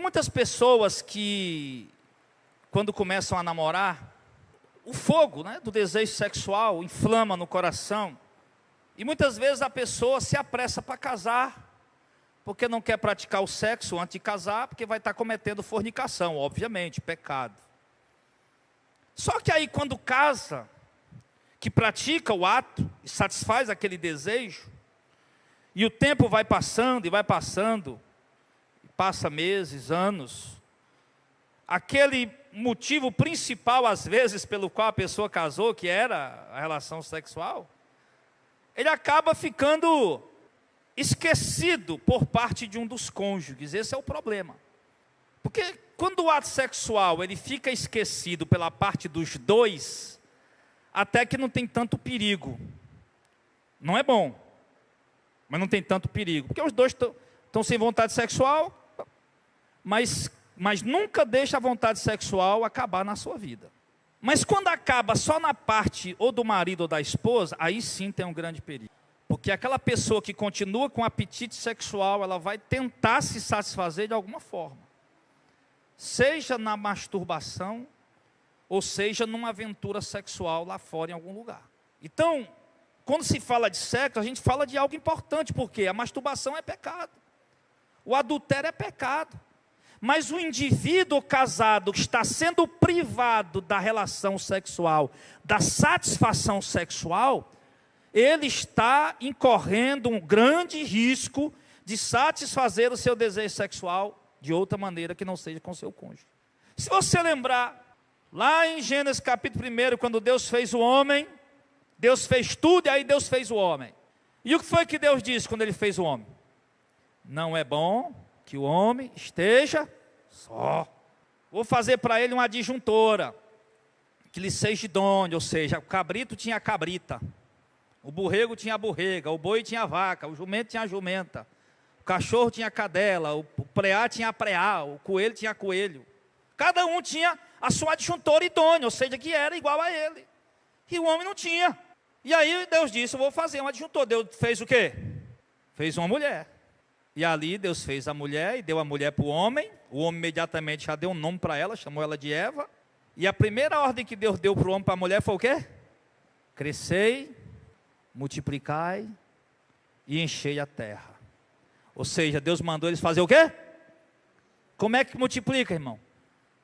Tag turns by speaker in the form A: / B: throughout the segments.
A: muitas pessoas que, quando começam a namorar, o fogo, né, do desejo sexual inflama no coração. E muitas vezes a pessoa se apressa para casar, porque não quer praticar o sexo antes de casar, porque vai estar cometendo fornicação, obviamente, pecado. Só que aí quando casa, que pratica o ato e satisfaz aquele desejo, e o tempo vai passando e vai passando, passa meses, anos, aquele motivo principal, às vezes, pelo qual a pessoa casou, que era a relação sexual, ele acaba ficando esquecido por parte de um dos cônjuges. Esse é o problema. Porque quando o ato sexual ele fica esquecido pela parte dos dois, até que não tem tanto perigo. Não é bom, mas não tem tanto perigo. Porque os dois estão sem vontade sexual, mas nunca deixa a vontade sexual acabar na sua vida. Mas quando acaba só na parte ou do marido ou da esposa, aí sim tem um grande perigo. Porque aquela pessoa que continua com apetite sexual, ela vai tentar se satisfazer de alguma forma. Seja na masturbação, ou seja numa aventura sexual lá fora em algum lugar. Então, quando se fala de sexo, a gente fala de algo importante, porque a masturbação é pecado. O adultério é pecado. Mas o indivíduo casado que está sendo privado da relação sexual, da satisfação sexual, ele está incorrendo um grande risco de satisfazer o seu desejo sexual de outra maneira que não seja com seu cônjuge. Se você lembrar, lá em Gênesis capítulo 1, quando Deus fez o homem, Deus fez tudo e aí Deus fez o homem. E o que foi que Deus disse quando ele fez o homem? Não é bom que o homem esteja só. Vou fazer para ele uma adjuntora, que lhe seja idôneo, ou seja, o cabrito tinha a cabrita, o borrego tinha a borrega, o boi tinha a vaca, o jumento tinha a jumenta, o cachorro tinha a cadela, o preá tinha a preá, o coelho tinha a coelho. Cada um tinha a sua adjuntora idônea, ou seja, que era igual a ele. E o homem não tinha. E aí Deus disse, eu vou fazer uma adjuntora. Deus fez o quê? Fez uma mulher. E ali Deus fez a mulher e deu a mulher para o homem imediatamente já deu um nome para ela, chamou ela de Eva. E a primeira ordem que Deus deu para o homem e para a mulher foi o quê? Crescei, multiplicai e enchei a terra. Ou seja, Deus mandou eles fazer o quê? Como é que multiplica, irmão?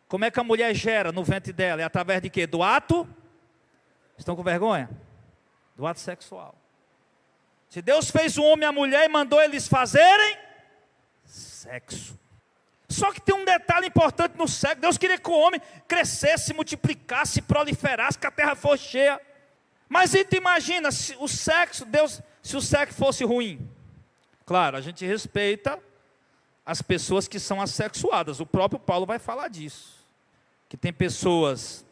A: Como é que a mulher gera no ventre dela? É através de quê? Do ato? Estão com vergonha? Do ato sexual. Se Deus fez o homem e a mulher e mandou eles fazerem sexo. Só que tem um detalhe importante no sexo. Deus queria que o homem crescesse, multiplicasse, proliferasse, que a terra fosse cheia. Mas e tu imagina, se o sexo fosse ruim? Claro, a gente respeita as pessoas que são assexuadas. O próprio Paulo vai falar disso. Que tem pessoas...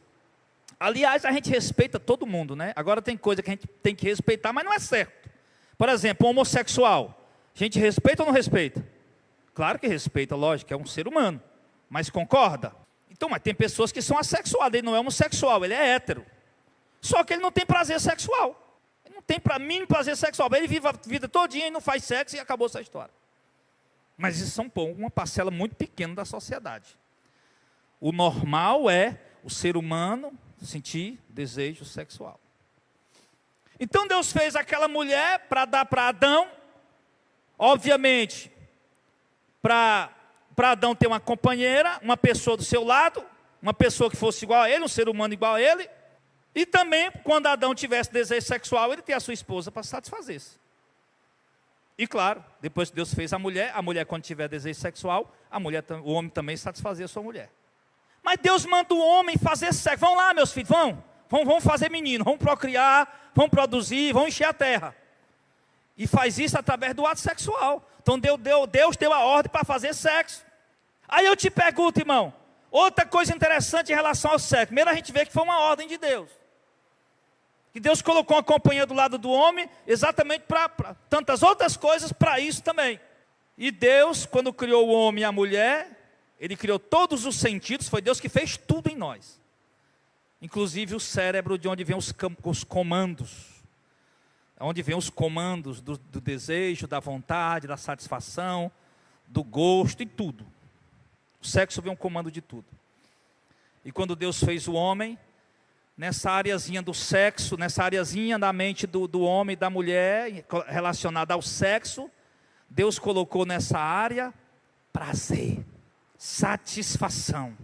A: Aliás, a gente respeita todo mundo, né? Agora tem coisa que a gente tem que respeitar, mas não é certo. Por exemplo, um homossexual. A gente respeita ou não respeita? Claro que respeita, lógico, é um ser humano. Mas concorda? Então, mas tem pessoas que são assexuadas. Ele não é homossexual, ele é hétero. Só que ele não tem prazer sexual. Ele não tem mínimo prazer sexual. Ele vive a vida todinha e não faz sexo e acabou essa história. Mas isso são uma parcela muito pequena da sociedade. O normal é o ser humano sentir desejo sexual. Então Deus fez aquela mulher para dar para Adão, obviamente, para Adão ter uma companheira, uma pessoa do seu lado, uma pessoa que fosse igual a ele, um ser humano igual a ele, e também, quando Adão tivesse desejo sexual, ele ter a sua esposa para satisfazer-se. E claro, depois que Deus fez a mulher quando tiver desejo sexual, o homem também satisfazer a sua mulher. Mas Deus manda o homem fazer sexo. Vão lá, meus filhos, vamos fazer menino, vamos procriar, vamos produzir, vamos encher a terra. E faz isso através do ato sexual. Então Deus deu a ordem para fazer sexo. Aí eu te pergunto, irmão, outra coisa interessante em relação ao sexo. Primeiro a gente vê que foi uma ordem de Deus. Que Deus colocou uma companhia do lado do homem, exatamente para tantas outras coisas, para isso também. E Deus, quando criou o homem e a mulher, Ele criou todos os sentidos, foi Deus que fez tudo em nós. Inclusive o cérebro, de onde vem os comandos. Onde vem os comandos do desejo, da vontade, da satisfação, do gosto e tudo. O sexo vem um comando de tudo. E quando Deus fez o homem, nessa areazinha do sexo, nessa areazinha da mente do homem e da mulher, relacionada ao sexo, Deus colocou nessa área prazer, satisfação.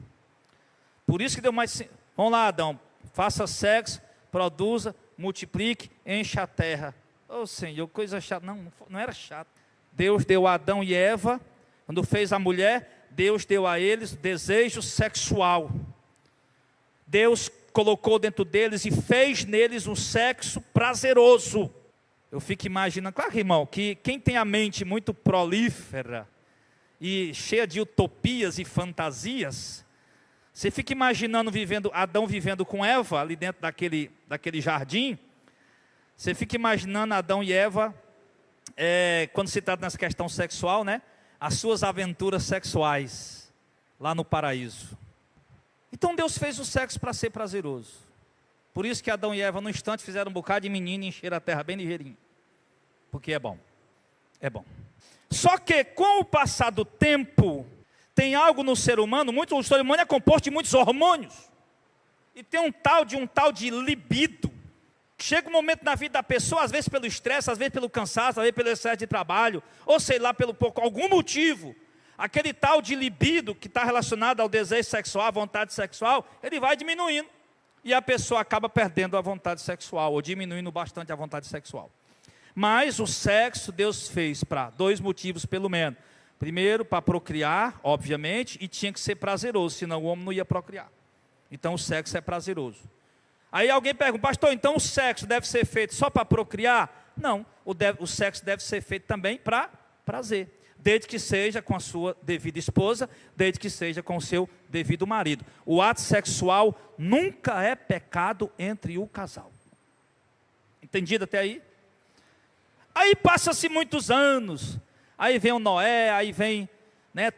A: Por isso que deu mais... Vamos lá, Adão, faça sexo, produza, multiplique, encha a terra. Ô Senhor, coisa chata. Não era chato. Deus deu a Adão e Eva, quando fez a mulher, Deus deu a eles desejo sexual. Deus colocou dentro deles e fez neles um sexo prazeroso. Eu fico imaginando, claro, irmão, que quem tem a mente muito prolífera e cheia de utopias e fantasias, você fica imaginando Adão vivendo com Eva ali dentro daquele jardim. Você fica imaginando Adão e Eva, quando se trata nessa questão sexual, né? As suas aventuras sexuais lá no paraíso. Então Deus fez o sexo para ser prazeroso. Por isso que Adão e Eva, no instante, fizeram um bocado de menino e encheram a terra bem ligeirinho. Porque é bom. É bom. Só que com o passar do tempo, tem algo no ser humano, o ser humano é composto de muitos hormônios. E tem um tal de libido. Chega um momento na vida da pessoa, às vezes pelo estresse, às vezes pelo cansaço, às vezes pelo excesso de trabalho, ou sei lá, por algum motivo, aquele tal de libido que está relacionado ao desejo sexual, à vontade sexual, ele vai diminuindo. E a pessoa acaba perdendo a vontade sexual, ou diminuindo bastante a vontade sexual. Mas o sexo Deus fez para 2 motivos pelo menos. Primeiro, para procriar, obviamente, e tinha que ser prazeroso, senão o homem não ia procriar. Então o sexo é prazeroso. Aí alguém pergunta, pastor, então o sexo deve ser feito só para procriar? Não, o sexo deve ser feito também para prazer. Desde que seja com a sua devida esposa, desde que seja com o seu devido marido. O ato sexual nunca é pecado entre o casal. Entendido até aí? Aí passa-se muitos anos, aí vem o Noé, aí vem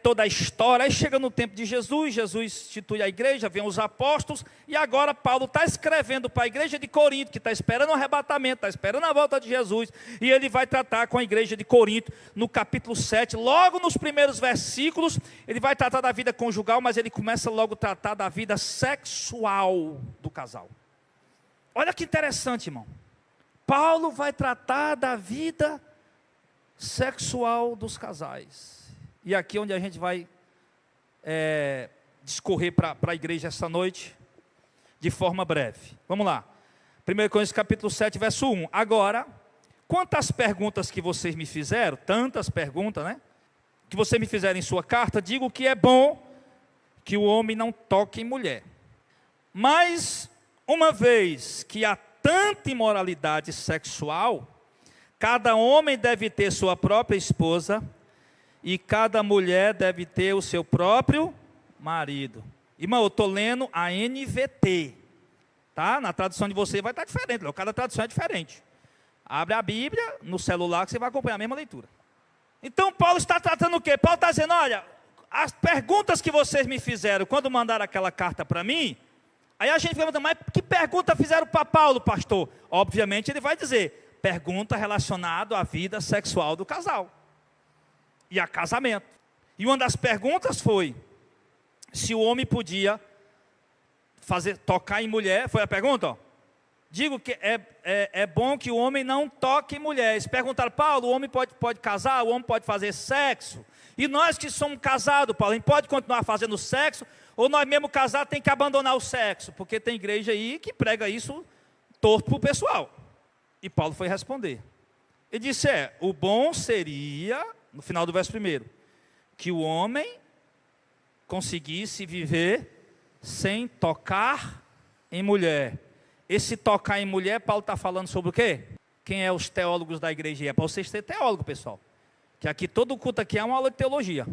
A: toda a história, aí chega no tempo de Jesus, Jesus institui a igreja, vem os apóstolos, e agora Paulo está escrevendo para a igreja de Corinto, que está esperando o arrebatamento, está esperando a volta de Jesus, e ele vai tratar com a igreja de Corinto, no capítulo 7, logo nos primeiros versículos, ele vai tratar da vida conjugal, mas ele começa logo a tratar da vida sexual do casal. Olha que interessante, irmão. Paulo vai tratar da vida sexual dos casais. E aqui é onde a gente vai discorrer para a igreja essa noite, de forma breve. Vamos lá. 1 Coríntios capítulo 7, verso 1. Agora, quantas perguntas que vocês me fizeram, tantas perguntas, né? Que vocês me fizeram em sua carta, digo que é bom que o homem não toque em mulher. Mas, uma vez que há tanta imoralidade sexual, cada homem deve ter sua própria esposa, e cada mulher deve ter o seu próprio marido. Irmão, eu estou lendo a NVT, tá? Na tradução de você vai estar diferente, cada tradução é diferente. Abre a Bíblia no celular que você vai acompanhar a mesma leitura. Então Paulo está tratando o quê? Paulo está dizendo, olha, as perguntas que vocês me fizeram quando mandaram aquela carta para mim, aí a gente pergunta, mas que pergunta fizeram para Paulo, pastor? Obviamente ele vai dizer, pergunta relacionada à vida sexual do casal. E a casamento. E uma das perguntas foi, se o homem podia tocar em mulher, foi a pergunta, ó. Digo que é bom que o homem não toque em mulher. Eles perguntaram, Paulo, o homem pode casar, o homem pode fazer sexo? E nós que somos casados, Paulo, a gente pode continuar fazendo sexo? Ou nós mesmo casados tem que abandonar o sexo? Porque tem igreja aí que prega isso torto para o pessoal. E Paulo foi responder. Ele disse, o bom seria, no final do verso 1, que o homem conseguisse viver sem tocar em mulher. Esse tocar em mulher, Paulo está falando sobre o quê? Quem é os teólogos da igreja? É para vocês serem teólogo, pessoal. Que aqui todo culto aqui é uma aula de teologia.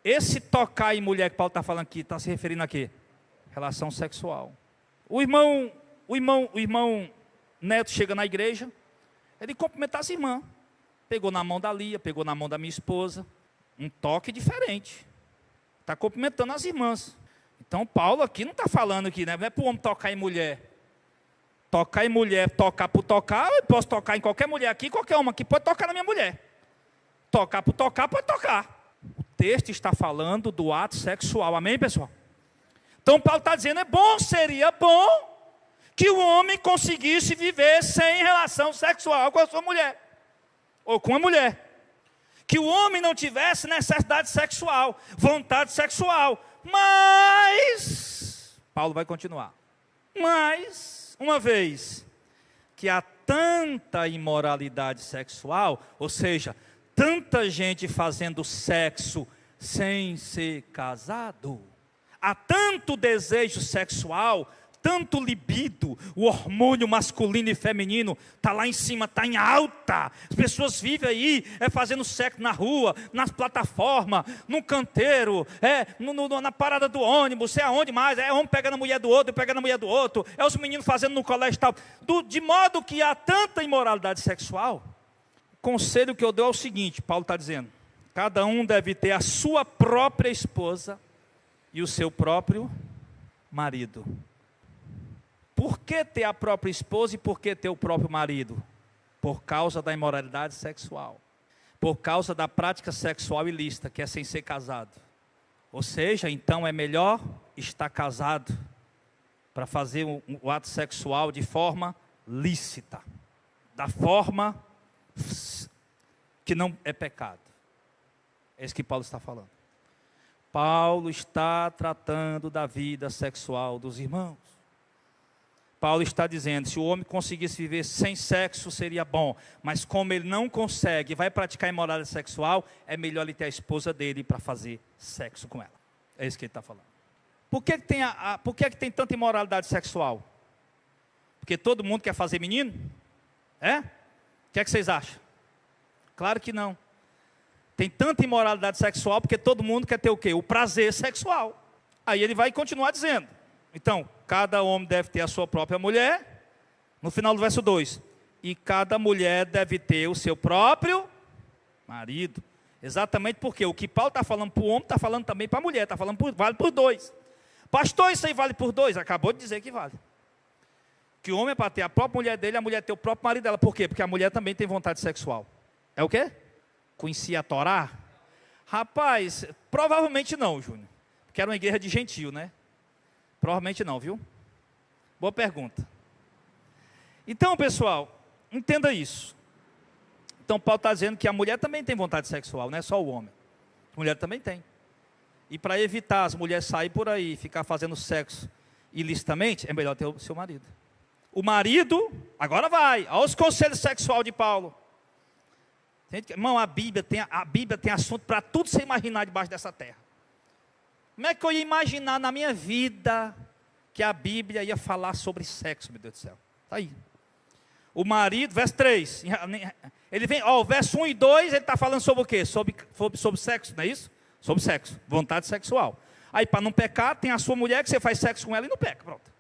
A: Esse tocar em mulher que Paulo está falando aqui, está se referindo a quê? Relação sexual. O irmão Neto chega na igreja, ele cumprimenta as irmãs. Pegou na mão da Lia, pegou na mão da minha esposa. Um toque diferente. Está cumprimentando as irmãs. Então Paulo aqui não está falando que, né? Não é para o homem tocar em mulher. Tocar em mulher, tocar por tocar, eu posso tocar em qualquer mulher aqui, qualquer homem aqui pode tocar na minha mulher. Tocar por tocar, pode tocar. O texto está falando do ato sexual. Amém, pessoal? Então Paulo está dizendo, seria bom que o homem conseguisse viver sem relação sexual com a sua mulher, ou com a mulher. Que o homem não tivesse necessidade sexual, vontade sexual. Mas, Paulo vai continuar. Mas, uma vez que há tanta imoralidade sexual, ou seja, tanta gente fazendo sexo sem ser casado, há tanto desejo sexual, tanto libido, o hormônio masculino e feminino está lá em cima, está em alta. As pessoas vivem aí, fazendo sexo na rua, nas plataformas, no canteiro, na parada do ônibus, sei aonde mais, homem pegando a mulher do outro, pegando a mulher do outro, os meninos fazendo no colégio e tal. De modo que há tanta imoralidade sexual, o conselho que eu dou é o seguinte, Paulo está dizendo, cada um deve ter a sua própria esposa e o seu próprio marido. Por que ter a própria esposa e por que ter o próprio marido? Por causa da imoralidade sexual. Por causa da prática sexual ilícita, que é sem ser casado. Ou seja, então é melhor estar casado para fazer o ato sexual de forma lícita. Da forma que não é pecado. É isso que Paulo está falando. Paulo está tratando da vida sexual dos irmãos. Paulo está dizendo, se o homem conseguisse viver sem sexo, seria bom. Mas como ele não consegue, vai praticar imoralidade sexual, é melhor ele ter a esposa dele para fazer sexo com ela. É isso que ele está falando. Por que tem tanta imoralidade sexual? Porque todo mundo quer fazer menino? O que é que vocês acham? Claro que não. Tem tanta imoralidade sexual porque todo mundo quer ter o quê? O prazer sexual. Aí ele vai continuar dizendo. Então, cada homem deve ter a sua própria mulher, no final do verso 2, e cada mulher deve ter o seu próprio marido, exatamente porque o que Paulo está falando para o homem, está falando também para a mulher, está falando vale por dois. Pastor, isso aí vale por dois? Acabou de dizer que vale. Que o homem é para ter a própria mulher dele, a mulher ter o próprio marido dela, por quê? Porque a mulher também tem vontade sexual. É o quê? Conhecia a Torá? Rapaz, provavelmente não, Júnior, porque era uma igreja de gentio, né? Provavelmente não, viu? Boa pergunta. Então, pessoal, entenda isso. Então, Paulo está dizendo que a mulher também tem vontade sexual, não é só o homem. A mulher também tem. E para evitar as mulheres saírem por aí e ficar fazendo sexo ilicitamente, é melhor ter o seu marido. O marido, agora vai, aos conselhos sexuais de Paulo. Irmão, a Bíblia tem assunto para tudo você imaginar debaixo dessa terra. Como é que eu ia imaginar na minha vida que a Bíblia ia falar sobre sexo, meu Deus do céu? Está aí. O marido, verso 3, ele vem, o verso 1 e 2, ele está falando sobre o quê? Sobre sexo, não é isso? Sobre sexo, vontade sexual. Aí, para não pecar, tem a sua mulher que você faz sexo com ela e não peca, pronto.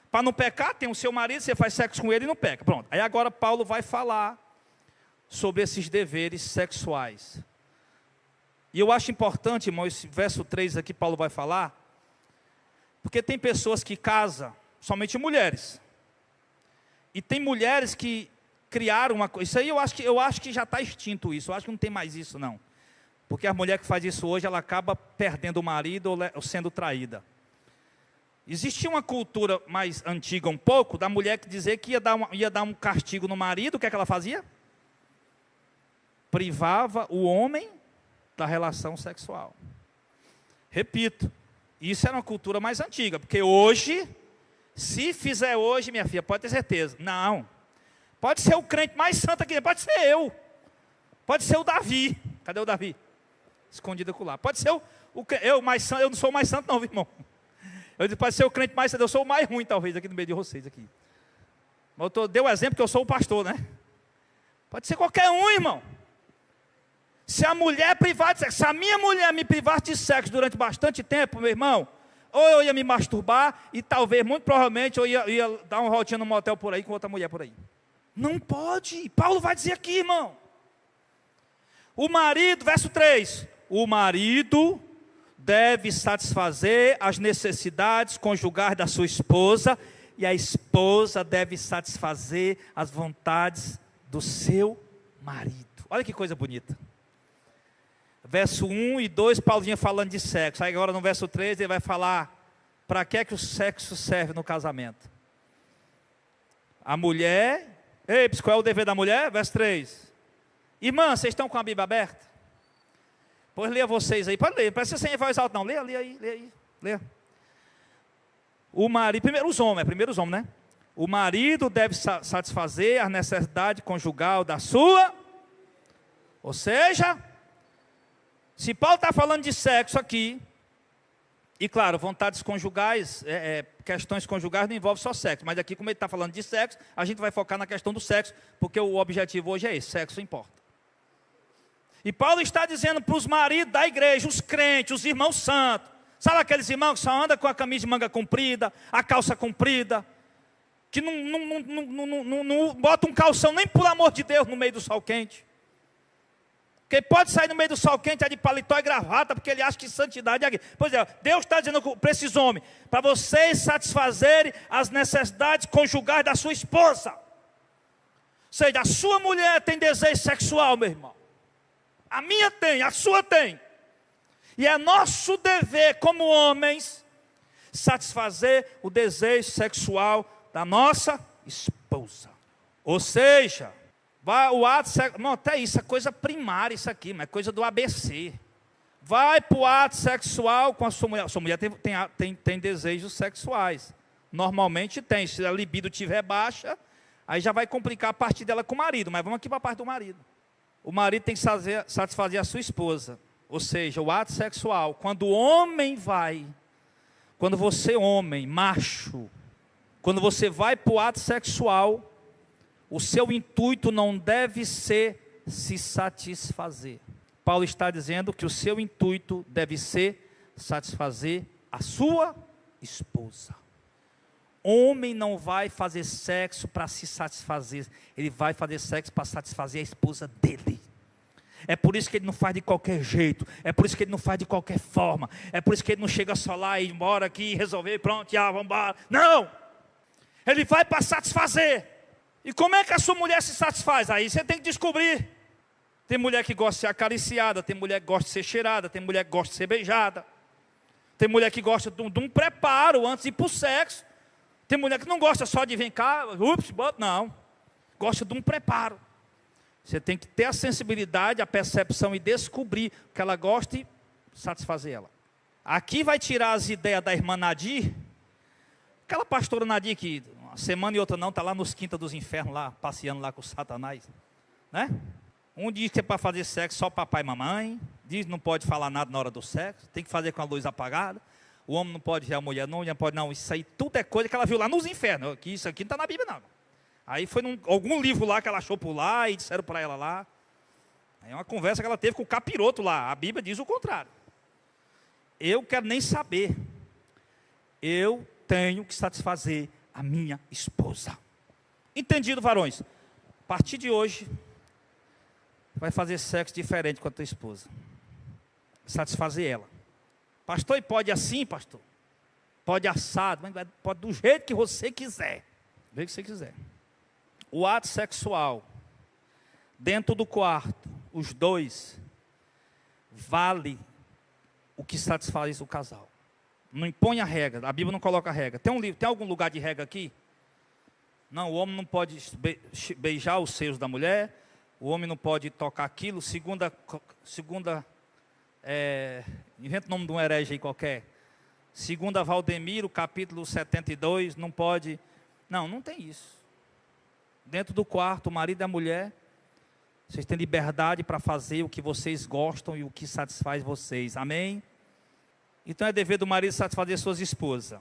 A: Para não pecar, tem o seu marido, você faz sexo com ele e não peca, pronto. Aí agora Paulo vai falar sobre esses deveres sexuais. E eu acho importante, irmão, esse verso 3 aqui, Paulo vai falar, porque tem pessoas que casam, somente mulheres, e tem mulheres que criaram uma coisa, isso aí eu acho que já está extinto isso, eu acho que não tem mais isso não, porque a mulher que faz isso hoje, ela acaba perdendo o marido ou sendo traída. Existia uma cultura mais antiga um pouco, da mulher que dizia que ia dar um castigo no marido, o que é que ela fazia? Privava o homem da relação sexual. Repito, isso era uma cultura mais antiga, porque hoje, se fizer hoje, minha filha, pode ter certeza, não, pode ser o crente mais santo aqui, pode ser eu, pode ser o Davi, cadê o Davi? Escondido acolá, pode ser eu mais santo, eu não sou o mais santo não, irmão, eu disse, pode ser o crente mais santo, eu sou o mais ruim talvez, aqui no meio de vocês aqui, mas eu dei o exemplo que eu sou o pastor, né, pode ser qualquer um, irmão. Se a mulher privar de sexo, se a minha mulher me privasse de sexo durante bastante tempo, meu irmão, ou eu ia me masturbar e talvez, muito provavelmente, eu ia dar uma voltinha no motel por aí com outra mulher por aí. Não pode. Paulo vai dizer aqui, irmão. O marido, verso 3, o marido deve satisfazer as necessidades conjugais da sua esposa e a esposa deve satisfazer as vontades do seu marido. Olha que coisa bonita. verso 1 e 2, Paulo vinha falando de sexo. Aí agora no verso 3 ele vai falar para que o sexo serve no casamento. A mulher, qual é o dever da mulher? Verso 3. Irmã, vocês estão com a Bíblia aberta? Pois leia vocês aí, pode ler, não precisa ser em voz alta não, leia aí. O marido, primeiro os homens, né? O marido deve satisfazer a necessidade conjugal da sua, ou seja, se Paulo está falando de sexo aqui, e claro, vontades conjugais, questões conjugais não envolvem só sexo, mas aqui como ele está falando de sexo, a gente vai focar na questão do sexo, porque o objetivo hoje é esse, sexo importa. E Paulo está dizendo para os maridos da igreja, os crentes, os irmãos santos, sabe aqueles irmãos que só andam com a camisa de manga comprida, a calça comprida, que não bota um calção nem por amor de Deus no meio do sol quente. Porque pode sair no meio do sol quente, é de paletó e gravata, porque ele acha que santidade é aqui. Pois é, Deus está dizendo para esses homens, para vocês satisfazerem as necessidades conjugais da sua esposa. Ou seja, a sua mulher tem desejo sexual, meu irmão. A minha tem, a sua tem. E é nosso dever como homens satisfazer o desejo sexual da nossa esposa. Ou seja, o ato sexual, até isso é coisa primária isso aqui, mas é coisa do ABC. Vai para o ato sexual com a sua mulher. A sua mulher tem desejos sexuais. Normalmente tem. Se a libido estiver baixa, aí já vai complicar a parte dela com o marido. Mas vamos aqui para a parte do marido. O marido tem que satisfazer a sua esposa. Ou seja, o ato sexual. Quando o homem vai, quando você homem, macho, quando você vai para o ato sexual, o seu intuito não deve ser se satisfazer. Paulo está dizendo que o seu intuito deve ser satisfazer a sua esposa. Homem não vai fazer sexo para se satisfazer, ele vai fazer sexo para satisfazer a esposa dele. É por isso que ele não faz de qualquer jeito, é por isso que ele não faz de qualquer forma, é por isso que ele não chega só lá e ir embora aqui, resolver, pronto, vamos embora. Não! Ele vai para satisfazer. E como é que a sua mulher se satisfaz? Aí você tem que descobrir. Tem mulher que gosta de ser acariciada, tem mulher que gosta de ser cheirada, tem mulher que gosta de ser beijada, tem mulher que gosta de um preparo antes de ir para o sexo. Tem mulher que não gosta só de vem cá, não. Gosta de um preparo. Você tem que ter a sensibilidade, a percepção e descobrir o que ela gosta e satisfazer ela. Aqui vai tirar as ideias da irmã Nadir. Aquela pastora Nadir que uma semana e outra não, está lá nos quintas dos infernos, lá, passeando lá com o Satanás. Né? Um diz que é para fazer sexo só papai e mamãe. Diz que não pode falar nada na hora do sexo. Tem que fazer com a luz apagada. O homem não pode ver a mulher, não, não pode, não. Isso aí tudo é coisa que ela viu lá nos infernos. Isso aqui não está na Bíblia, não. Aí foi algum livro lá que ela achou por lá e disseram para ela lá. Aí é uma conversa que ela teve com o capiroto lá. A Bíblia diz o contrário. Eu quero nem saber. Eu tenho que satisfazer a minha esposa. Entendido, varões? A partir de hoje, vai fazer sexo diferente com a tua esposa. Satisfazer ela. Pastor, e pode assim, pastor? Pode assado, mas pode do jeito que você quiser. Do jeito que você quiser. O ato sexual, dentro do quarto, os dois, vale o que satisfaz o casal. Não impõe a regra, a Bíblia não coloca a regra. Tem algum lugar de regra aqui? Não, o homem não pode beijar os seios da mulher, o homem não pode tocar aquilo, inventa o nome de um herege aí qualquer. Segunda Valdemiro, capítulo 72, não pode. Não tem isso. Dentro do quarto, o marido e a mulher, vocês têm liberdade para fazer o que vocês gostam e o que satisfaz vocês. Amém? Então é dever do marido satisfazer suas esposas.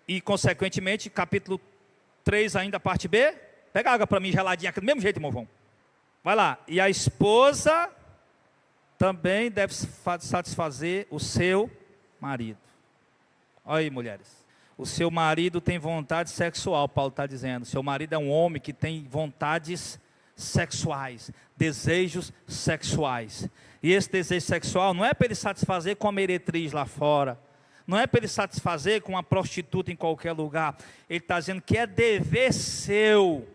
A: E, consequentemente, capítulo 3 ainda, parte B. Pega água para mim geladinha, aqui do mesmo jeito, irmão João. Vai lá. E a esposa também deve satisfazer o seu marido. Olha aí, mulheres. O seu marido tem vontade sexual, Paulo está dizendo. Seu marido é um homem que tem vontades sexuais, desejos sexuais. E esse desejo sexual não é para ele satisfazer com a meretriz lá fora. Não é para ele satisfazer com uma prostituta em qualquer lugar. Ele está dizendo que é dever seu.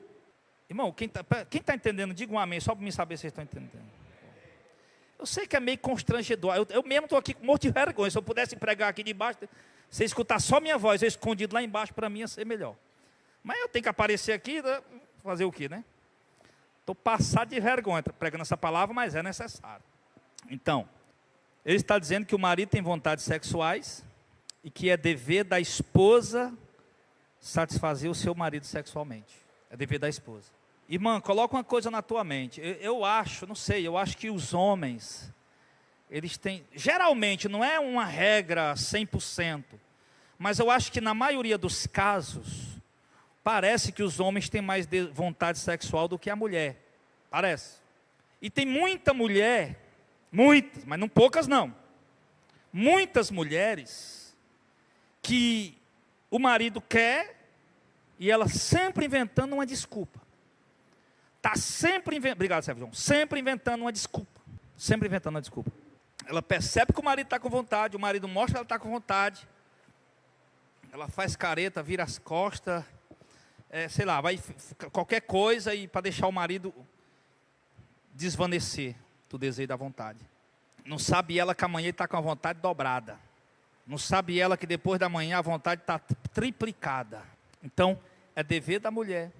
A: Irmão, quem está entendendo, diga um amém, só para mim saber se vocês estão entendendo. Eu sei que é meio constrangedor. Eu mesmo estou aqui com um monte de vergonha. Se eu pudesse pregar aqui debaixo, você escutar só minha voz, eu escondido lá embaixo, para mim ia ser melhor. Mas eu tenho que aparecer aqui, né? Fazer o quê, né? Estou passado de vergonha pregando essa palavra, mas é necessário. Então, ele está dizendo que o marido tem vontades sexuais e que é dever da esposa satisfazer o seu marido sexualmente. É dever da esposa. Irmã, coloca uma coisa na tua mente. Eu acho, não sei, eu acho que os homens, eles têm, geralmente, não é uma regra 100%, mas eu acho que na maioria dos casos, parece que os homens têm mais vontade sexual do que a mulher. Parece. E tem muita mulher, muitas, mas não poucas não. Muitas mulheres que o marido quer e ela sempre inventando uma desculpa. Está sempre inventando, obrigado, Sérgio João, sempre inventando uma desculpa. Sempre inventando uma desculpa. Ela percebe que o marido está com vontade, o marido mostra que ela está com vontade. Ela faz careta, vira as costas, sei lá, vai qualquer coisa e para deixar o marido desvanecer do desejo da vontade. Não sabe ela que amanhã ele está com a vontade dobrada. Não sabe ela que depois da manhã a vontade está triplicada. Então, é dever da mulher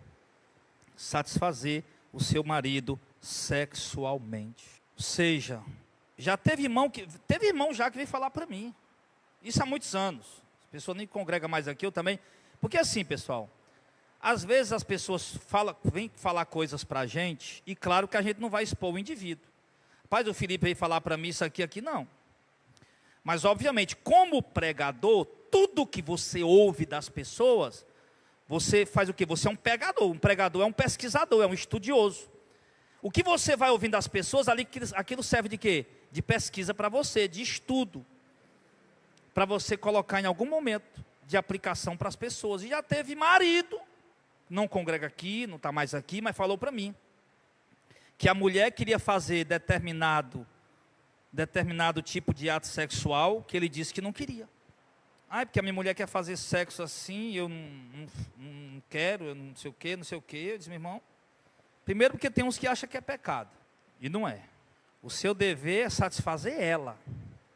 A: satisfazer o seu marido sexualmente. Ou seja, já teve irmão já que veio falar para mim. Isso há muitos anos. As pessoas nem congregam mais aqui, eu também. Porque assim, pessoal, às vezes as pessoas vêm falar coisas para a gente, e claro que a gente não vai expor o indivíduo. Rapaz, o Felipe veio falar para mim isso aqui não. Mas obviamente, como pregador, tudo que você ouve das pessoas, você faz o quê? Você é um pregador é um pesquisador, é um estudioso. O que você vai ouvindo das pessoas, aquilo serve de quê? De pesquisa para você, de estudo. Para você colocar em algum momento de aplicação para as pessoas. E já teve marido, não congrega aqui, não está mais aqui, mas falou para mim, que a mulher queria fazer determinado tipo de ato sexual, que ele disse que não queria. Porque a minha mulher quer fazer sexo assim, eu não quero, eu não sei o quê, não sei o quê. Eu disse, meu irmão, primeiro porque tem uns que acham que é pecado, e não é. O seu dever é satisfazer ela.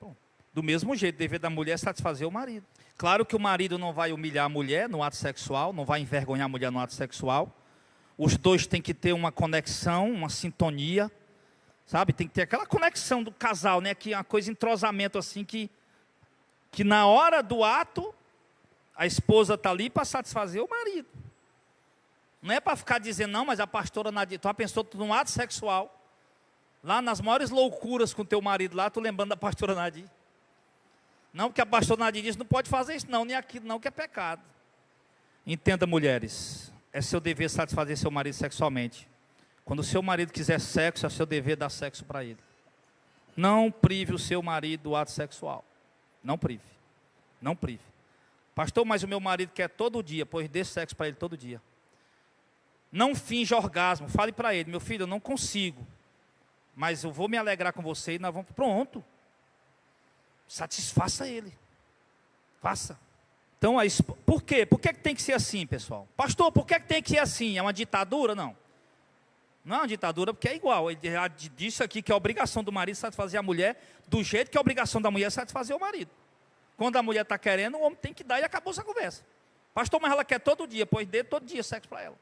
A: Bom, do mesmo jeito, o dever da mulher é satisfazer o marido. Claro que o marido não vai humilhar a mulher no ato sexual, não vai envergonhar a mulher no ato sexual. Os dois têm que ter uma conexão, uma sintonia, sabe? Tem que ter aquela conexão do casal, né? Que é uma coisa, entrosamento assim, que na hora do ato, a esposa está ali para satisfazer o marido. Não é para ficar dizendo, não, mas a pastora Nadir, tu já pensou num ato sexual, lá nas maiores loucuras com teu marido lá, tu lembrando da pastora Nadir. Não, porque a pastora Nadir diz, não pode fazer isso não, nem aquilo não, que é pecado. Entenda, mulheres, é seu dever satisfazer seu marido sexualmente. Quando o seu marido quiser sexo, é seu dever dar sexo para ele. Não prive o seu marido do ato sexual. Não prive. Não prive. Pastor, mas o meu marido quer todo dia, pois dê sexo para ele todo dia. Não finja orgasmo. Fale para ele, meu filho, eu não consigo, mas eu vou me alegrar com você e nós vamos. Pronto. Satisfaça ele. Faça. Então, por quê? Por que tem que ser assim, pessoal? Pastor, por que tem que ser assim? É uma ditadura? Não. Não é uma ditadura, porque é igual. Ele já disse aqui que é a obrigação do marido satisfazer a mulher, do jeito que é a obrigação da mulher satisfazer o marido. Quando a mulher está querendo, o homem tem que dar e acabou essa conversa. Pastor, mas ela quer todo dia, pois dê todo dia sexo para ela.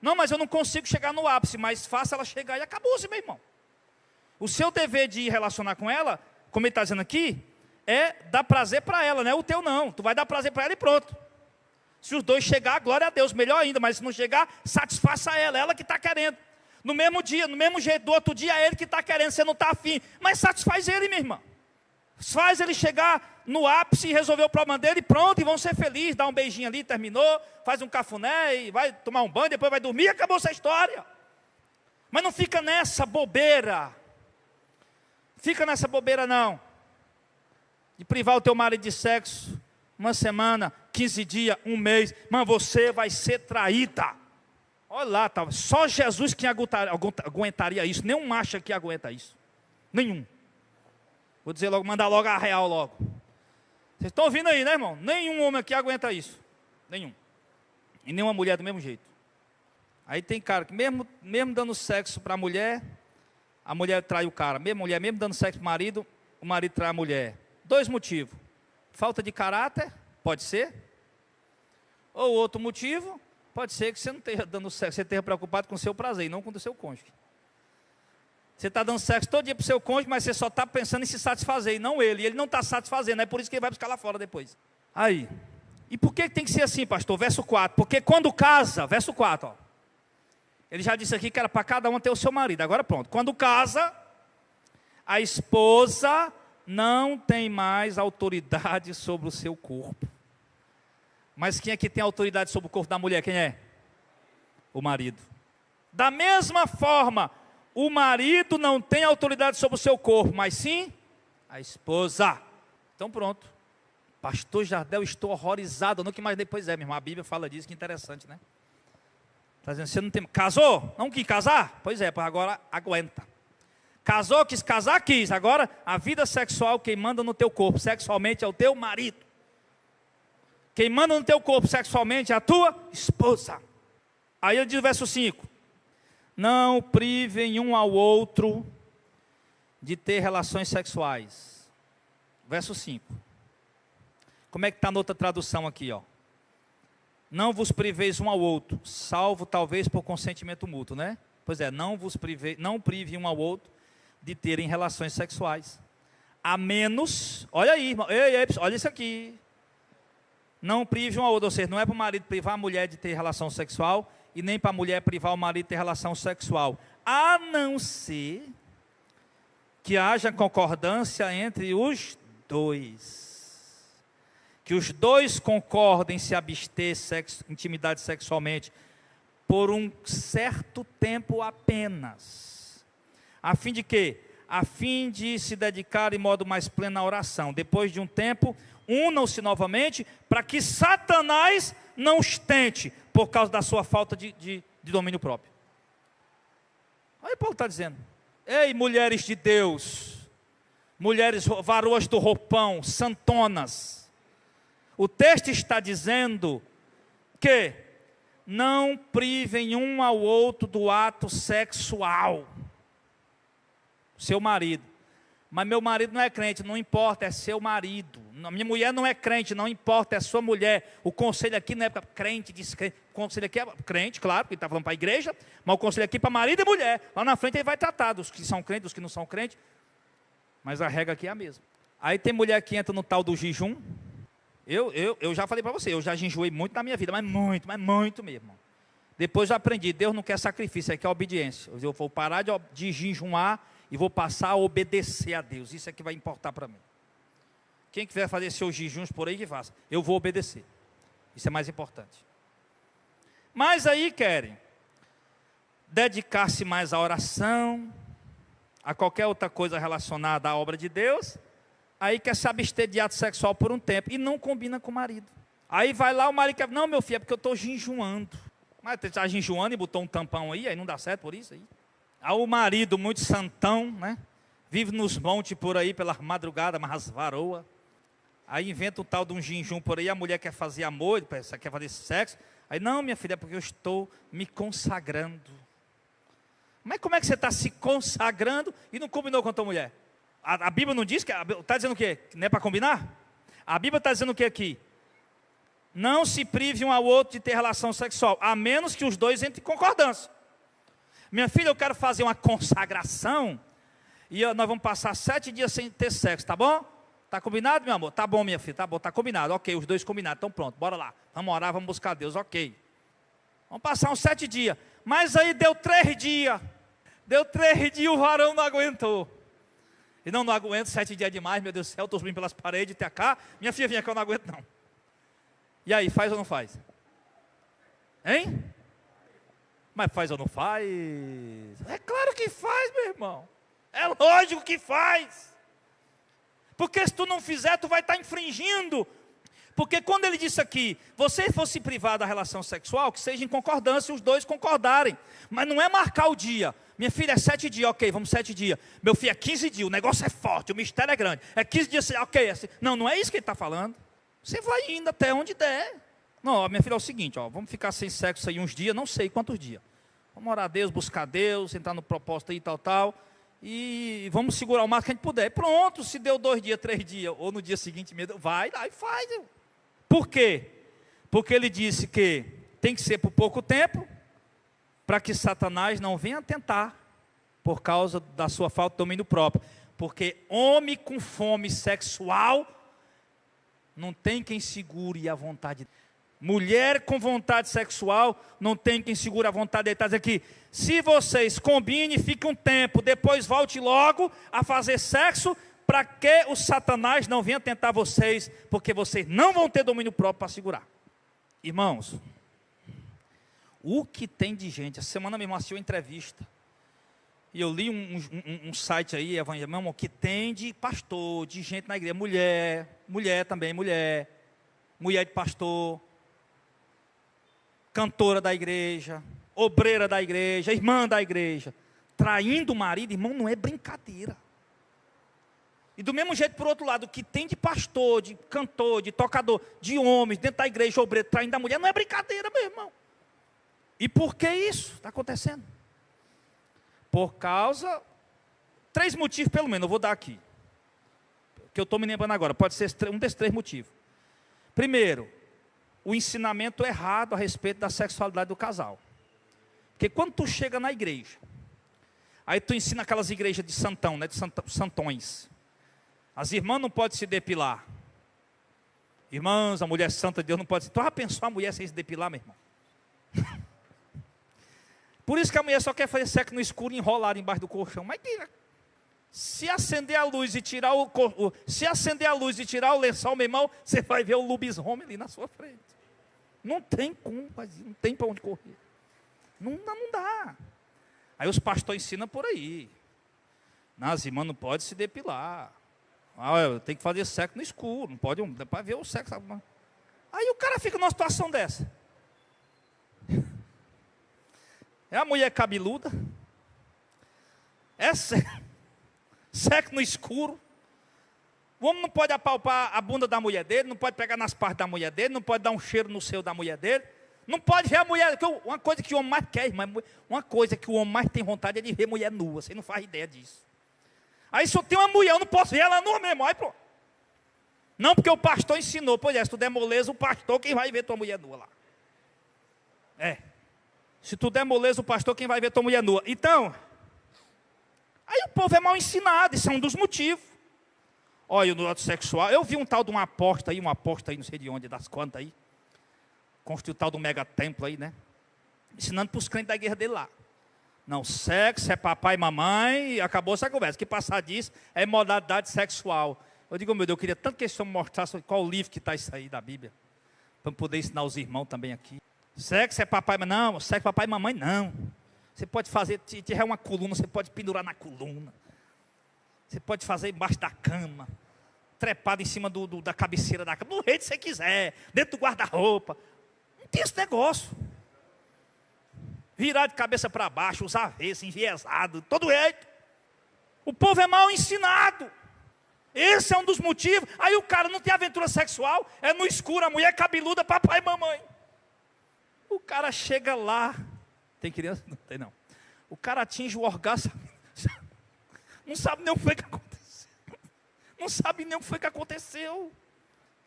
A: Não, mas eu não consigo chegar no ápice, mas faça ela chegar e acabou-se, meu irmão. O seu dever de relacionar com ela, como ele está dizendo aqui, é dar prazer para ela, não é o teu não. Tu vai dar prazer para ela e pronto. Se os dois chegar, glória a Deus, melhor ainda, mas se não chegar, satisfaça ela que está querendo. No mesmo dia, no mesmo jeito, do outro dia é ele que está querendo, você não está afim, mas satisfaz ele, minha irmã. Faz ele chegar no ápice e resolver o problema dele, pronto, e vão ser felizes, dá um beijinho ali, terminou, faz um cafuné e vai tomar um banho, depois vai dormir e acabou essa história. Mas não fica nessa bobeira. Fica nessa bobeira não. De privar o teu marido de sexo, uma semana, 15 dias, um mês, mas você vai ser traída. Olha lá, tá, só Jesus que aguentaria isso, nenhum macho aqui aguenta isso. Nenhum. Vou dizer logo, mandar logo a real logo. Vocês estão ouvindo aí, né, irmão? Nenhum homem aqui aguenta isso. Nenhum. E nenhuma mulher do mesmo jeito. Aí tem cara que mesmo dando sexo para a mulher, A mulher trai o cara. Mesmo mulher, mesmo dando sexo pro marido, o marido trai a mulher. 2 motivos. Falta de caráter, pode ser. Ou outro motivo, pode ser que você não esteja dando sexo, você esteja preocupado com o seu prazer e não com o do seu cônjuge. Você está dando sexo todo dia para o seu cônjuge, mas você só está pensando em se satisfazer, e não ele. E ele não está satisfazendo, é por isso que ele vai buscar lá fora depois. Aí. E por que tem que ser assim, pastor? Verso 4. Porque quando casa, verso 4, ó. Ele já disse aqui que era para cada um ter o seu marido. Agora pronto. Quando casa, a esposa não tem mais autoridade sobre o seu corpo. Mas quem é que tem autoridade sobre o corpo da mulher? Quem é? O marido. Da mesma forma, o marido não tem autoridade sobre o seu corpo, mas sim a esposa. Então pronto. Pastor Jardel, estou horrorizado. Não que mais depois meu irmão. A Bíblia fala disso, que interessante, né? Está dizendo, você não tem... Casou? Não quis casar? Pois é, agora aguenta. Casou, quis casar, quis. Agora, a vida sexual, quem manda no teu corpo sexualmente é o teu marido. Quem manda no teu corpo sexualmente é a tua esposa. Aí ele diz o verso 5. Não privem um ao outro de ter relações sexuais. Verso 5. Como é que está na outra tradução aqui, ó? Não vos priveis um ao outro, salvo talvez por consentimento mútuo, né? Pois é, não prive um ao outro de terem relações sexuais. A menos, olha aí, irmão, olha isso aqui. Não prive um ao outro, ou seja, não é para o marido privar a mulher de ter relação sexual, e nem para a mulher privar o marido de ter relação sexual. A não ser que haja concordância entre os dois. Que os dois concordem em se abster intimidade sexualmente por um certo tempo apenas. A fim de quê? A fim de se dedicar em modo mais pleno à oração. Depois de um tempo, unam-se novamente para que Satanás não os tente por causa da sua falta de domínio próprio. Aí Paulo está dizendo, ei mulheres de Deus, mulheres varoas do roupão, santonas, o texto está dizendo que não privem um ao outro do ato sexual. Seu marido. Mas meu marido não é crente, não importa, é seu marido. Minha mulher não é crente, não importa, é sua mulher. O conselho aqui não é para crente, descrente. O conselho aqui é crente, claro, porque ele está falando para a igreja, mas o conselho aqui é para marido e mulher. Lá na frente ele vai tratar dos que são crentes, dos que não são crentes. Mas a regra aqui é a mesma. Aí tem mulher que entra no tal do jejum. Eu já falei para você, eu já jejuei muito na minha vida, mas muito mesmo. Depois eu aprendi, Deus não quer sacrifício, Ele quer obediência. Eu vou parar de jejuar e vou passar a obedecer a Deus. Isso é que vai importar para mim. Quem quiser fazer seus jejuns por aí, que faça. Eu vou obedecer. Isso é mais importante. Mas aí querem dedicar-se mais à oração, a qualquer outra coisa relacionada à obra de Deus. Aí quer se abster de ato sexual por um tempo e não combina com o marido. Aí vai lá, o marido quer, não meu filho, é porque eu estou jejuando. Mas você está jejuando e botou um tampão aí não dá certo por isso aí. Aí o marido muito santão, né? Vive nos montes por aí pela madrugada, mas varoa. Aí inventa o tal de um jejum por aí, a mulher quer fazer amor, quer fazer sexo. Aí não minha filha, é porque eu estou me consagrando. Mas como é que você está se consagrando e não combinou com a tua mulher? A Bíblia não diz que... Está dizendo o quê? Não é para combinar? A Bíblia está dizendo o que aqui? Não se prive um ao outro de ter relação sexual, a menos que os dois entrem em concordância. Minha filha, eu quero fazer uma consagração, e nós vamos passar 7 dias sem ter sexo, tá bom? Está combinado, meu amor? Tá bom, minha filha, tá bom, está combinado. Ok, os dois combinados, então pronto, bora lá. Vamos orar, vamos buscar Deus, ok. Vamos passar uns 7 dias. Mas aí deu 3 dias. Deu 3 dias, o varão não aguentou. E não aguento, 7 dias demais, meu Deus do céu, estou subindo pelas paredes, até cá. Minha filha, vinha cá, eu não aguento não. E aí, faz ou não faz? Hein? Mas faz ou não faz? É claro que faz, meu irmão. É lógico que faz. Porque se tu não fizer, tu vai estar infringindo. Porque quando ele disse aqui, você fosse privado da relação sexual, que seja em concordância, os dois concordarem. Mas não é marcar o dia. Minha filha, é 7 dias, ok, vamos 7 dias. Meu filho, é 15 dias, o negócio é forte, o mistério é grande. É 15 dias, ok. É assim. Não é isso que ele está falando. Você vai indo até onde der. Não, minha filha, é o seguinte, vamos ficar sem sexo aí uns dias, não sei quantos dias. Vamos orar a Deus, buscar Deus, entrar no propósito aí, tal. e vamos segurar o máximo que a gente puder. Pronto, se deu 2 dias, 3 dias, ou no dia seguinte, vai lá e faz. Por quê? Porque ele disse que tem que ser por pouco tempo, para que Satanás não venha tentar, por causa da sua falta de domínio próprio. Porque homem com fome sexual, não tem quem segure a vontade. Mulher com vontade sexual, não tem quem segure a vontade dele. Está dizendo aqui, se vocês combinem, fique um tempo, depois volte logo a fazer sexo, para que o Satanás não venha tentar vocês, porque vocês não vão ter domínio próprio para segurar. Irmãos, o que tem de gente, essa semana mesmo assisti uma entrevista, e eu li um site aí, Evangelho, meu irmão, que tem de pastor, de gente na igreja, mulher também, mulher de pastor, cantora da igreja, obreira da igreja, irmã da igreja, traindo o marido, irmão, não é brincadeira. E do mesmo jeito, por outro lado, o que tem de pastor, de cantor, de tocador, de homens, dentro da igreja, obreiro, traindo a mulher, não é brincadeira, meu irmão. E por que isso está acontecendo? Por causa, 3 motivos pelo menos, eu vou dar aqui, que eu estou me lembrando agora, pode ser um desses 3 motivos. Primeiro, o ensinamento errado a respeito da sexualidade do casal. Porque quando tu chega na igreja, aí tu ensina aquelas igrejas de santão, né, de santões. As irmãs não podem se depilar. Irmãs, a mulher santa de Deus não pode se... Tu já pensou a mulher sem se depilar, meu irmão? Por isso que a mulher só quer fazer sexo no escuro e enrolar embaixo do colchão. Mas se acender a luz e tirar o lençol, meu irmão, você vai ver o lobisomem ali na sua frente. Não tem como fazer, não tem para onde correr. Não dá. Aí os pastores ensinam por aí. As irmãs não podem se depilar. Tem que fazer sexo no escuro, não pode, dá para ver o sexo. Aí o cara fica numa situação dessa. É a mulher cabeluda, é sexo no escuro. O homem não pode apalpar a bunda da mulher dele, não pode pegar nas partes da mulher dele, não pode dar um cheiro no seio da mulher dele, não pode ver a mulher. Uma coisa que o homem mais quer, irmão, uma coisa que o homem mais tem vontade é de ver mulher nua, você não faz ideia disso. Aí se eu tenho uma mulher, eu não posso ver ela nua mesmo, aí pronto. Não, porque o pastor ensinou, pois é, se tu der moleza, o pastor quem vai ver tua mulher nua lá. Se tu der moleza, o pastor quem vai ver tua mulher nua. Então, aí o povo é mal ensinado, isso é um dos motivos. Olha, no lado sexual, eu vi um tal de uma aposta aí, não sei de onde, das quantas aí. Construiu o tal do mega templo aí, né? Ensinando para os crentes da igreja dele lá. Não, sexo é papai e mamãe, e acabou essa conversa. Que passar disso é modalidade sexual. Eu digo, meu Deus, eu queria tanto que esse homem mostrasse qual livro que está isso aí da Bíblia. Para poder ensinar os irmãos também aqui. Sexo é papai, mas não, sexo é papai e mamãe, não. Você pode fazer, se tiver uma coluna, você pode pendurar na coluna. Você pode fazer embaixo da cama, trepado em cima da cabeceira da cama, do jeito que você quiser, dentro do guarda-roupa. Não tem esse negócio. Virar de cabeça para baixo, os avessos, enviesado, todo jeito. O povo é mal ensinado. Esse é um dos motivos. Aí o cara não tem aventura sexual, é no escuro, a mulher cabeluda, papai e mamãe. O cara chega lá, tem criança? Não tem não. O cara atinge o orgasmo, não sabe nem o que foi que aconteceu. Não sabe nem o que foi que aconteceu.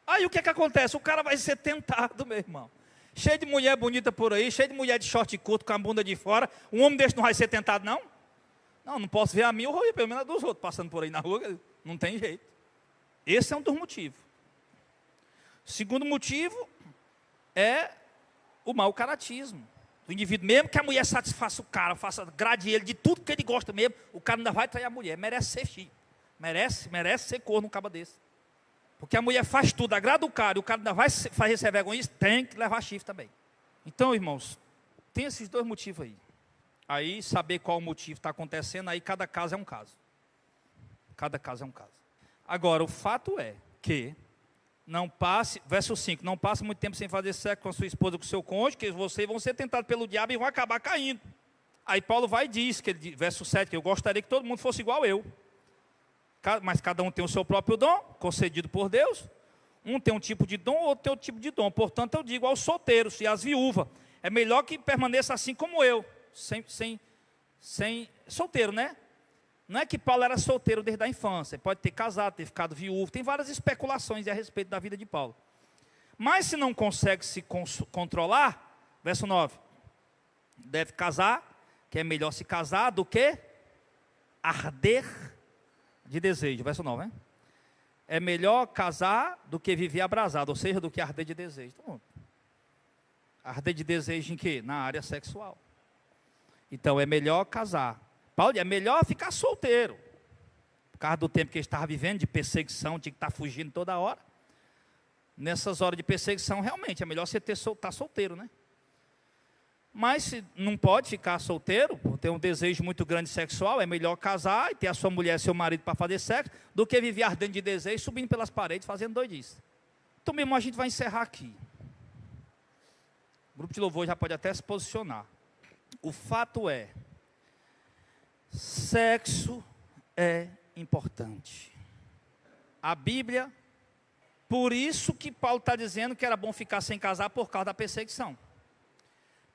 A: Aí o que é que acontece? O cara vai ser tentado, meu irmão. Cheio de mulher bonita por aí, cheio de mulher de short curto com a bunda de fora. Um homem desse não vai ser tentado, não? Não posso ver a mim, eu vou ver pelo menos a dos outros passando por aí na rua. Não tem jeito. Esse é um dos motivos. O segundo motivo é o mau caratismo do indivíduo. Mesmo que a mulher satisfaça o cara, grade ele de tudo que ele gosta mesmo, o cara ainda vai trair a mulher. Merece ser filho. Merece ser corno um caba desse. Porque a mulher faz tudo, agrada o cara, e o cara ainda vai fazer ser vergonha, tem que levar chifre também. Então, irmãos, tem esses 2 motivos aí. Aí, saber qual o motivo está acontecendo, aí cada caso é um caso. Cada caso é um caso. Agora, o fato é que não passe, verso 5, não passe muito tempo sem fazer sexo com a sua esposa, com o seu cônjuge, que vocês vão ser tentados pelo diabo e vão acabar caindo. Aí Paulo vai e diz, verso 7, que eu gostaria que todo mundo fosse igual eu. Mas cada um tem o seu próprio dom, concedido por Deus. Um tem um tipo de dom, outro tem outro tipo de dom. Portanto, eu digo aos solteiros e às viúvas, é melhor que permaneça assim como eu, sem solteiro, né? Não é que Paulo era solteiro desde a infância. Ele pode ter casado, ter ficado viúvo. Tem várias especulações a respeito da vida de Paulo. Mas se não consegue se controlar, verso 9, deve casar, que é melhor se casar do que arder de desejo. Verso 9, né? É melhor casar do que viver abrasado, ou seja, do que arder de desejo. Então, arder de desejo em quê? Na área sexual. Então é melhor casar. Paulo, é melhor ficar solteiro. Por causa do tempo que ele estava vivendo, de perseguição, tinha que estar fugindo toda hora. Nessas horas de perseguição, realmente, é melhor você estar solteiro, né? Mas se não pode ficar solteiro, por ter um desejo muito grande sexual, é melhor casar e ter a sua mulher, seu marido para fazer sexo, do que viver ardendo de desejo, subindo pelas paredes, fazendo doidice. Então, mesmo a gente vai encerrar aqui. O grupo de louvor já pode até se posicionar. O fato é, sexo é importante. A Bíblia, por isso que Paulo está dizendo que era bom ficar sem casar por causa da perseguição.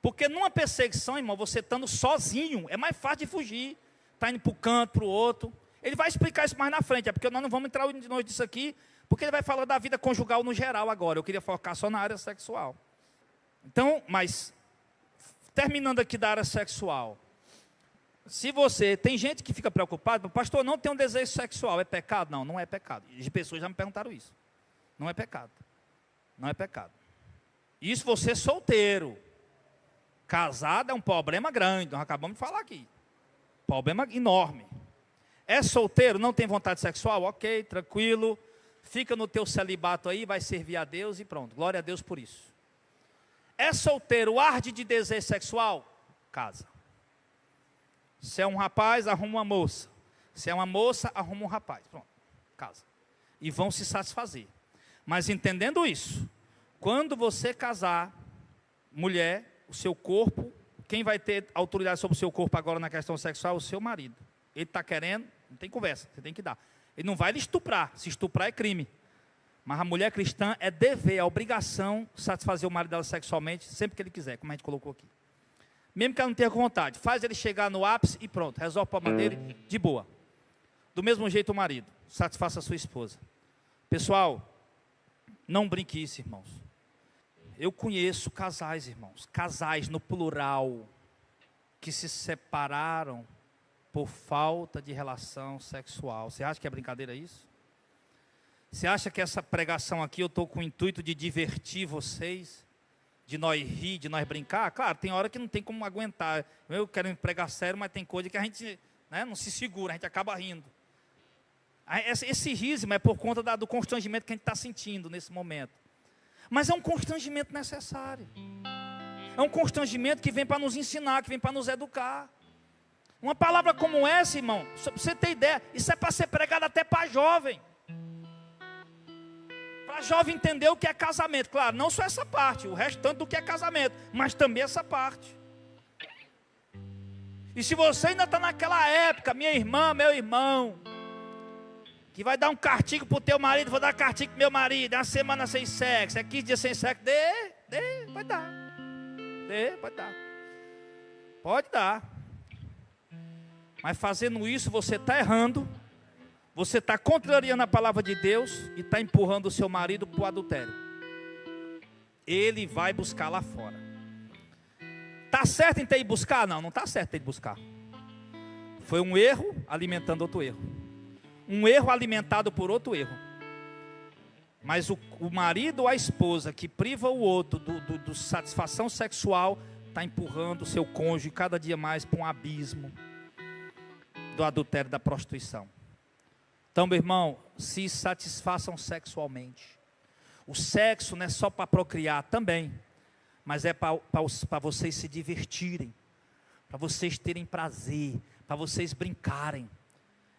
A: Porque numa perseguição, irmão, você estando sozinho, é mais fácil de fugir. Está indo para o canto, para o outro. Ele vai explicar isso mais na frente, é porque nós não vamos entrar de noite nisso aqui, porque ele vai falar da vida conjugal no geral agora. Eu queria focar só na área sexual. Então, mas, terminando aqui da área sexual. Se você, tem gente que fica preocupada, pastor, não tem um desejo sexual, é pecado? Não, não é pecado. As pessoas já me perguntaram isso. Não é pecado. Não é pecado. Isso você solteiro. Casado é um problema grande, nós acabamos de falar aqui. Problema enorme. É solteiro, não tem vontade sexual? Ok, tranquilo. Fica no teu celibato aí, vai servir a Deus e pronto. Glória a Deus por isso. É solteiro, arde de desejo sexual? Casa. Se é um rapaz, arruma uma moça. Se é uma moça, arruma um rapaz. Pronto, casa. E vão se satisfazer. Mas entendendo isso, quando você casar, mulher, o seu corpo, quem vai ter autoridade sobre o seu corpo agora na questão sexual é o seu marido. Ele está querendo, não tem conversa, você tem que dar. Ele não vai lhe estuprar, se estuprar é crime. Mas a mulher cristã é dever, é obrigação satisfazer o marido dela sexualmente, sempre que ele quiser, como a gente colocou aqui. Mesmo que ela não tenha vontade, faz ele chegar no ápice e pronto, resolve o problema dele de boa. Do mesmo jeito o marido, satisfaça a sua esposa. Pessoal, não brinque isso, irmãos. Eu conheço casais, irmãos, casais no plural, que se separaram por falta de relação sexual. Você acha que é brincadeira isso? Você acha que essa pregação aqui eu estou com o intuito de divertir vocês? De nós rir, de nós brincar? Claro, tem hora que não tem como aguentar. Eu quero pregar sério, mas tem coisa que a gente não se segura, a gente acaba rindo. Esse riso é por conta do constrangimento que a gente está sentindo nesse momento. Mas é um constrangimento necessário. É um constrangimento que vem para nos ensinar, que vem para nos educar. Uma palavra como essa, irmão, só para você ter ideia, isso é para ser pregado até para jovem. Para jovem entender o que é casamento. Claro, não só essa parte, o restante do que é casamento, mas também essa parte. E se você ainda está naquela época, minha irmã, meu irmão, que vai dar um castigo para o teu marido, vou dar castigo para o meu marido, é uma semana sem sexo, é 15 dias sem sexo, pode dar. Pode dar. Pode dar. Mas fazendo isso, você está errando, você está contrariando a palavra de Deus e está empurrando o seu marido para o adultério. Ele vai buscar lá fora. Está certo em ter ido buscar? Não, não está certo em ter ido buscar. Foi um erro alimentando outro erro. Um erro alimentado por outro erro. Mas o marido ou a esposa que priva o outro do satisfação sexual está empurrando o seu cônjuge cada dia mais para um abismo do adultério, da prostituição. Então, meu irmão, se satisfaçam sexualmente. O sexo não é só para procriar também, mas é para vocês se divertirem, para vocês terem prazer, para vocês brincarem.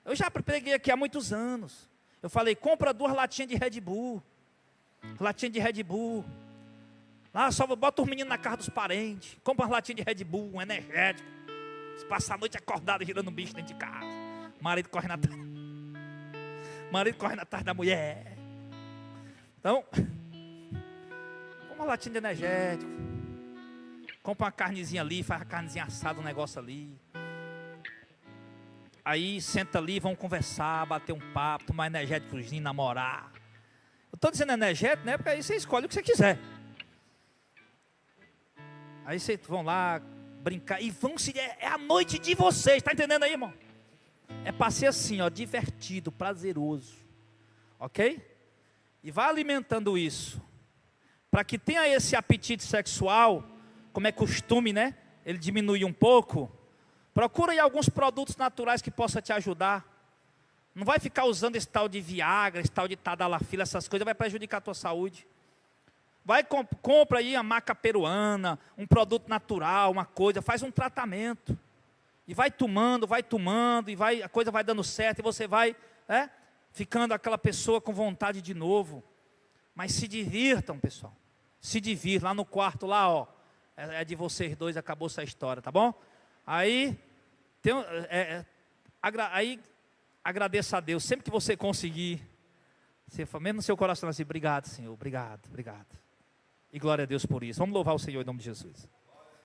A: Eu já preguei aqui há muitos anos. Eu falei, compra 2 latinhas de Red Bull. Latinha de Red Bull. Lá só bota os meninos na casa dos parentes. Compra umas latinhas de Red Bull, um energético. Se passa a noite acordado girando bicho dentro de casa. Marido corre na tarde. Marido corre na tarde da mulher. Então, compra uma latinha de energético. Compra uma carnezinha ali, faz a carnezinha assada, um negócio ali. Aí senta ali, vão conversar, bater um papo, tomar energéticozinho, namorar. Eu estou dizendo energético, né? Porque aí você escolhe o que você quiser. Aí vocês vão lá brincar e vão se... É a noite de vocês, está entendendo aí, irmão? É para ser assim, ó, divertido, prazeroso. Ok? E vai alimentando isso. Para que tenha esse apetite sexual, como é costume, né? Ele diminui um pouco. Procura aí alguns produtos naturais que possam te ajudar. Não vai ficar usando esse tal de Viagra, esse tal de Tadalafila, essas coisas, vai prejudicar a tua saúde. Vai, compra aí a maca peruana, um produto natural, uma coisa, faz um tratamento. E vai tomando, e vai, a coisa vai dando certo, e você vai ficando aquela pessoa com vontade de novo. Mas se divirtam, pessoal. Se divirtam. Lá no quarto, lá, ó. É de vocês dois, acabou essa história, tá bom? Aí, agradeça a Deus. Sempre que você conseguir, você fala, mesmo no seu coração assim, obrigado, Senhor, obrigado, obrigado. E glória a Deus por isso. Vamos louvar o Senhor em nome de Jesus.